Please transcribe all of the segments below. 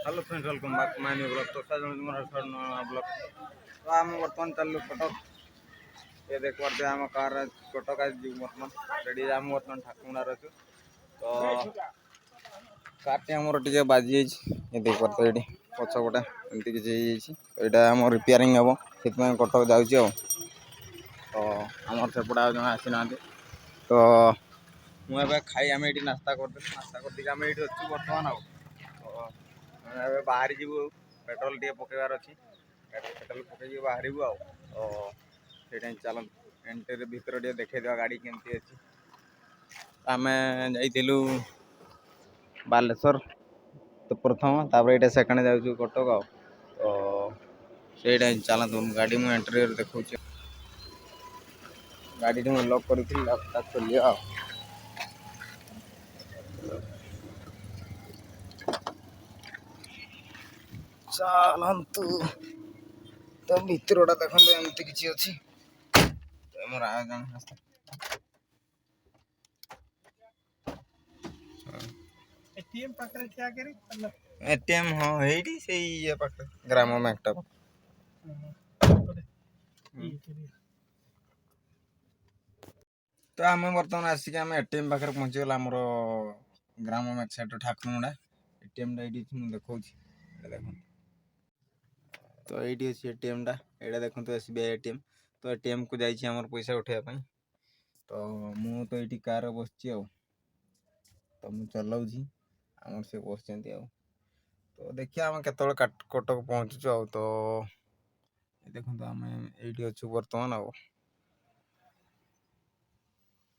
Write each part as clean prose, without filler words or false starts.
Hello friends welcome back my new blog. तो blog तो आम बर्तमान चलू कटक ये देख पारे आम कार कटक आज जीव बर्तमान रेडी आम बर्तमान ठाकुरमुंडार अच्छु। तो कारटी आमर टे बाजी ये देख पारे ये पछपटे एमती किसी तो यहाँ आम रिपेयरिंग हम से कटक जाऊँ। तो आमर सेपटे आज आसी ना तो मुझे खाई आम ये नास्ता करदे आम ये अच्छु बर्तमान आ बाहर जीवु पेट्रोल टे पकेबार अच्छी पेट्रोल पकई बाहर तो चल एंटर भितर टे देखा गाड़ी केमती अच्छी। आम जाइलु बालेश्वर तो प्रथम तापर ये सेकेंड जाऊँ कटक तो से चलतु गाड़ी मुझे एंटर देखा गाड़ी लॉक कर खोल चलतु तो भितरटा देखते एमती किसी अच्छी मोर एटीएम हाँ यही से ये पाखे ग्राम मैक्टा तो आम बर्तमान आसिक आम एटीएम पाखे पहुँचीगला आमर ग्राम मैक साइड ठाकुरमुंडा एटीएम मुझे देखा देख तो ये अच्छी एटीएम टा ये देखो एसबीआई एटीएम तो एटीएम को जाइए आम पैसा उठाइबा तो मु तो ये कार बस तो मुझे चलाऊँ आम से बस तो देखिए आम केत कटक पहुँचुचु तो देखो आम ये अच्छु बर्तमान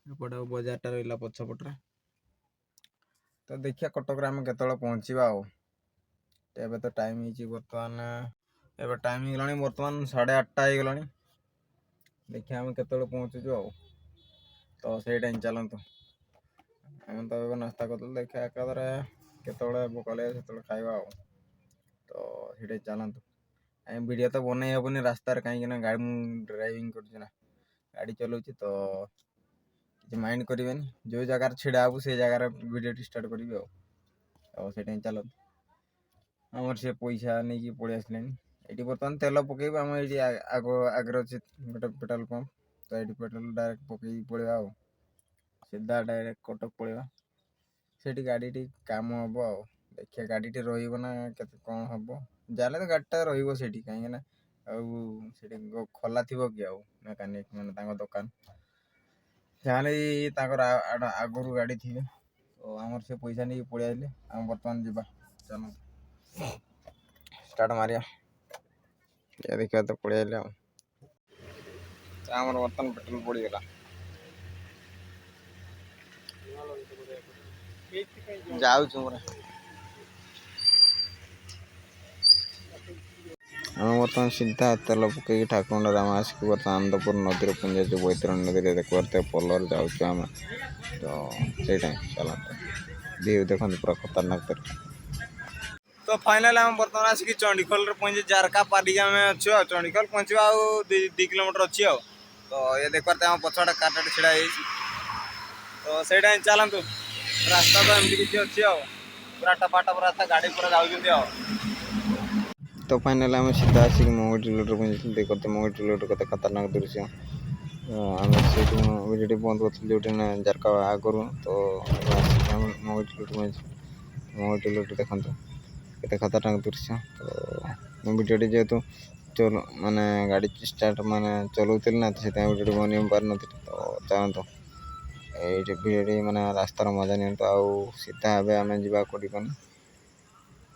आपटे बजारटा रहा पछपटे तो देखिए कटक आम केत पहुँचा एवं तो टाइम हो बर्तमान एवं टाइम होगा बर्तमान 8:30 होगा देखिए आम केत पहुँचुचु तो से टाइम चलतु आम तो नास्ता कर देखा एकादे केत कले से खावा तो ये चलतु वीडियो तो बनई हेनी रास्तार कहीं गाड़ी ड्राइविंग कर गाड़ी चलाऊँ तो किसी माइंड करें जो जगार छिड़ा हबू से जगार वीडियो स्टार्ट करी से चलतु आमर से पैसा नहीं पलि आसला ये बर्तमान तेल पकईब आम ये आगे अच्छे गोटे पेट्रोल पंप तो ये पेट्रोल डायरेक्ट पकई पड़ा सीधा डायरेक्ट कटक पड़ा से गाड़ी टी काम हम देखिए गाड़ी टी रहा कौन हम जाले तो गाड़ीटा रही कहीं खोला थी कि मेकानिक मैंने दुकान जाने आगुरी गाड़ी थी तो आमर से पैसा नहीं पड़े आइले आम बर्तमान जा चल स्टार्ट मारिया ये देखा तो पड़े आइले आमर बर्तमान पेट्रोल पड़गला जाऊँ आम बर्तमान सीधा तेल पकई ठाकुरमुंडा आम आसिक बर्तमान आनंदपुर नदी पहुंच बैतरणी नदी देखते पलर जाऊँ आम तो से चलते व्यू देखते पूरा खतरनाक तरीका तो फाइनल आम बर्तमान आसिक चंडीखोल पहुंचे जारका पार्टी आम अच्छे चंडीखोल पहुँचा 2 किलोमीटर अच्छी तो ये देख पारे आम पछाड़े कारटा छिड़ा तो से चलतु रास्ता तो एमती किसी अच्छी पूरा टपाटप रास्ता गाड़ी पूरा जाऊँ तो फाइनल आम सीधा आसिक मंगटी लोटर पहुंचे देखते मंगटी लोटर कत खतरनाक दृश्य आम से वीडियो बंद कर जो जारका आगु तो मंगटी लोटर पहुंचे मंगटी लोटर देखते केते खतरनाक दृश्य तो वीडियो जेहेतु चल माने गाड़ी स्टार्ट माने चलाऊली ना तो वीडियो बन पार नी तो चलते ये वीडियो माने रास्तार मजा नहीं तो आउ सीधा हे आम जा कौन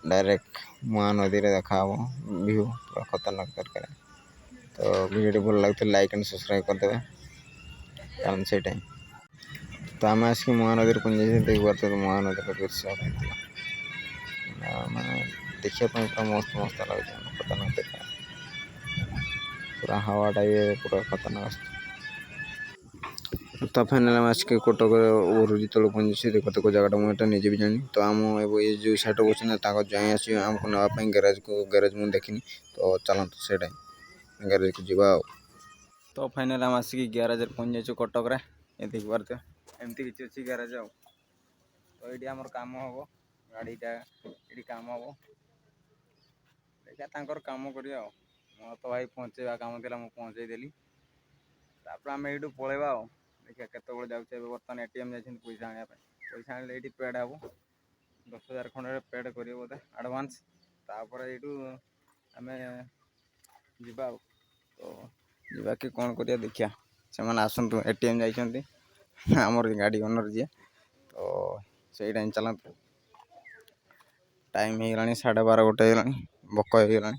डायरेक्ट महानदी में देखा व्यू पूरा खतरनाक तरीके तो वीडियो भल लगे लाइक एंड सब्सक्राइब करदे कारण से तो आम आसिक महानदी पहुंचे देख पारे महानदी दृश्य मैं देखिए पूरा मस्त मस्त लगे खतरनाक तरीका पूरा हवाटा ये पूरा खतरनाक तो फाइनल आसिक कटक ओवरब्रिज तल पहुंचे देखते को जगह मुझे निजे भी जानी तो आम ये जो साइड बस जहाँ आस आमको नापी गैरेज मुझे देखनी तो चलते से गैरेज को जीवा तो फाइनल आम आसिक गैरेज पहुंच जाए कटक ये देख पारे एमती किसी अच्छी गैरेज तो ये आम काम हम गाड़ीटा ये काम हम देखा तांकर काम करिया मोर तो भाई पहुँचेवा काम थिला मु पहुँचेई देली तापर आम यू पलैबा देखिए केत जाऊे बर्तमान एटीएम जाइए पैसा आने पैसा आने ये पेड हम 10,000 खंडे पेड कर बोधे आडभांस तापर यू आम जा तो जा कि कौन करिया देखिया से आसतु एटीएम जाइए आमर गाड़ी ओनर जी तो सहीटा ही चलतु टाइम हो गला 12:30 गोटे हो बक हो गला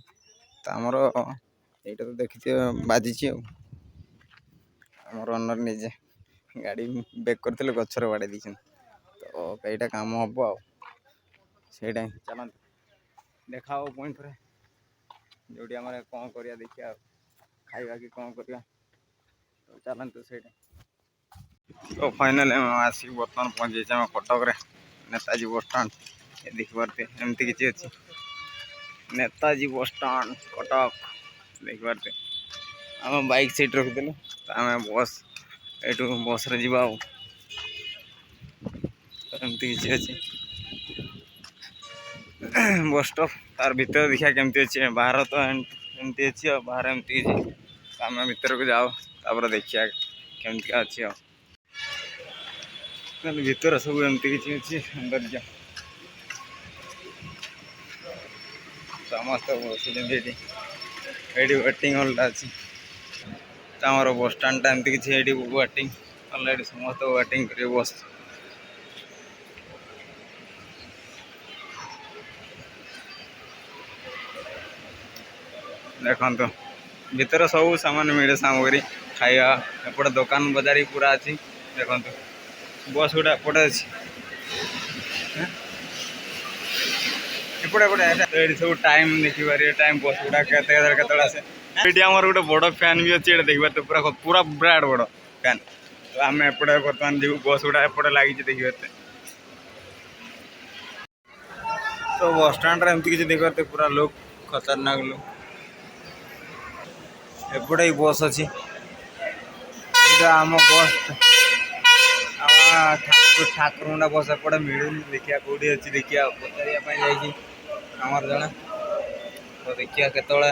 तो आमर यहीटा तो देखी बाजी आमर ओनर निजे गाड़ी बेक करते गचर बाड़े दी तो कईटा काम हम आईटा चलते देखा पुणी थे जो कौन करिया देखिया खाइबा कि कौन करिया तो चलते से तो फाइनल आसिक बर्तमान पहुँचे आम कटक नेताजी बस स्टाण देखी पारे एमती किसी अच्छी नेताजी बस स्टाण कटक देखी पारे आम बाइक सीट रखीलु तो आम बस यू बस रे जीवा एमती किसी अच्छी बस स्टॉप तार भीतर देखा केमती अच्छे बाहर तो एमती अच्छी बाहर एमती आम भीतर को जाओ तापर देखिया केमती अच्छी भीतर सब एमती किसी अच्छी सौंदर्य समस्त बस वेटिंग हॉलटा अच्छी आमर बस स्टाण टा एमती किसी वेटिंग अलरेडी समस्त वेटिंग कर बस देखो भीतर सब सामान मिले सामग्री खाया एपटे दुकान बजारी पूरा अच्छी देखो बस गुड़ा एपटे अच्छी एपटे सब टाइम देखिपारे टाइम बस गुड़ा के आसे ये गोटे बड़ फैन भी अच्छी देखिए तो पूरा पूरा बिराट बड़ फैन तो आम एपटे बर्तमान जीव बस गुड़ा एपटे लगी देखिए तो बस स्टाण एमती किसी देखते पूरा लोग खतरनाक लोग एपटे ही बस अच्छी आम बस ठाकुरा बस एपटे मिलूनी देखिया कौटी अच्छी देखिया पचारे आमर जड़े तो देखिया केतले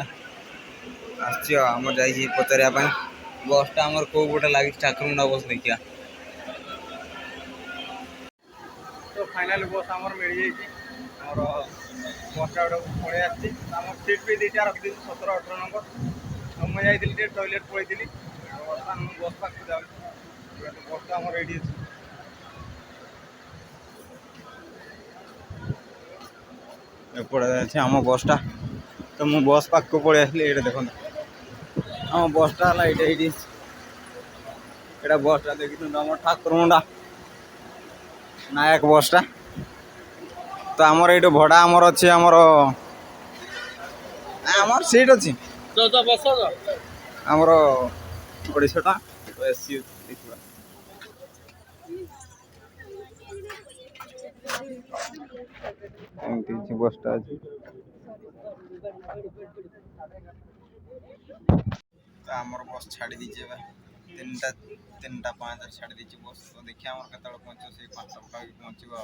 आम जा पचारे बसटा आमर कौ गोटे लगी ठाकुरा बस देखिया तो फाइनाल बस आमर मिल जामर बसटा गोटे पड़े आम सीट भी दीटा रखी 17-18 नंबर मुझे जाइए टॉयलेट पलैली बर्तमान बस पाक जाऊँ बसटा आम रेडी अच्छे एपटे अच्छे आम बसटा तो मु बस पाक को पलि आसली ये देखो आम बसटा है ये बसटा देखी आम ठाकुरा नायक बसटा तो आमर ये भड़ा आमर अच्छे आमर आमर सीट अच्छी आमर 250 टका एसी देखा एमती बसटा अच्छी तो आमर बस छाड़ी दीजिए 3:05 छाड़ी दीजिए बस तो देखिए आम के पहुँच से 5टा पहुँचवा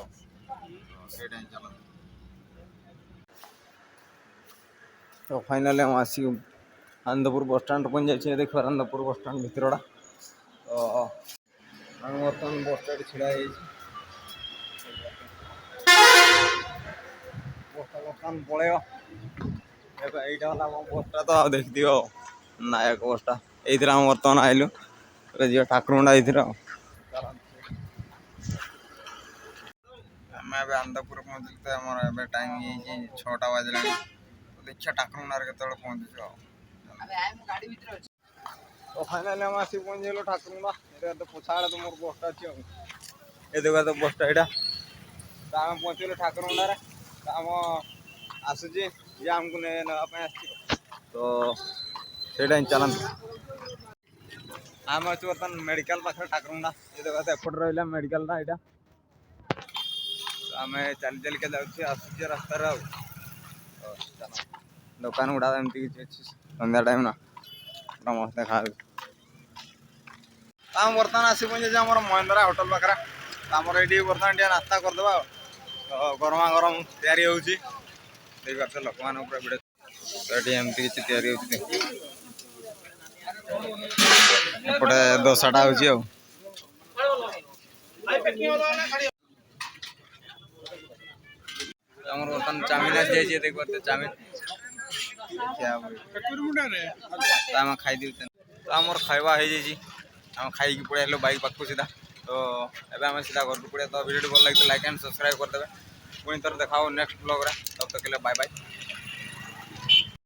चल तो फाइनल हम आसी आनंदपुर बस स्टाण पहुँच जाइए देख आनंदपुर बस स्टाण भितरटा तो बर्तमान बस स्टाण छिड़ा बर्तमान पलैब यहाँ बसटा तो देखी नायक बसटा ये बर्तमान आइलु जी ठाकुरा आम आनंदपुर पहुँचल तो आम टाइम 6टा बाजला देखिए ठाकुरा के पहुँचु तो फाइनाल आम आसी पहुँचल ठाकुरा तो पछाड़ तो मोर बसटा अच्छी ये देखा तो बसटा यहाँ तो आम पहुँचल ठाकुरा आम आसूची ये आमको नापी तो सहीटा ही चलते आम अच्छे बर्तमान मेडिकल पाखे ठाकुरा ये देखा एपट रहा मेडिकलटा यहाँ आम चल चल के जाऊँ आसूचे रास्तार दुकान गुड़ा एमती किसी अच्छी सन्ध्या टाइम ना मस्त देखा आम बर्तमान आसी पहुँचे आम महिंद्रा होटल पाखे आमर ये बर्तमान नास्ता करदे तो गरमा गरम तैयारी होती लोक मान तो ये एमती किसी तैयारी होती एपटे दशाटा होची आ हमर बर्तन चाउमिन आज जाय देख बते चाउमिन क्या हम खाई दिउते तो हमर खाइबा हे जी हम खाई की पड़े बाइक पाखु सीधा तो एबे हम सीधा घर पड़े तो वीडियो भल लगे तो लाइक एंड सब्सक्राइब कर देबे पुणी थर देखाओ नेक्स्ट ब्लॉग रे तब तक के लिए बाय बाय।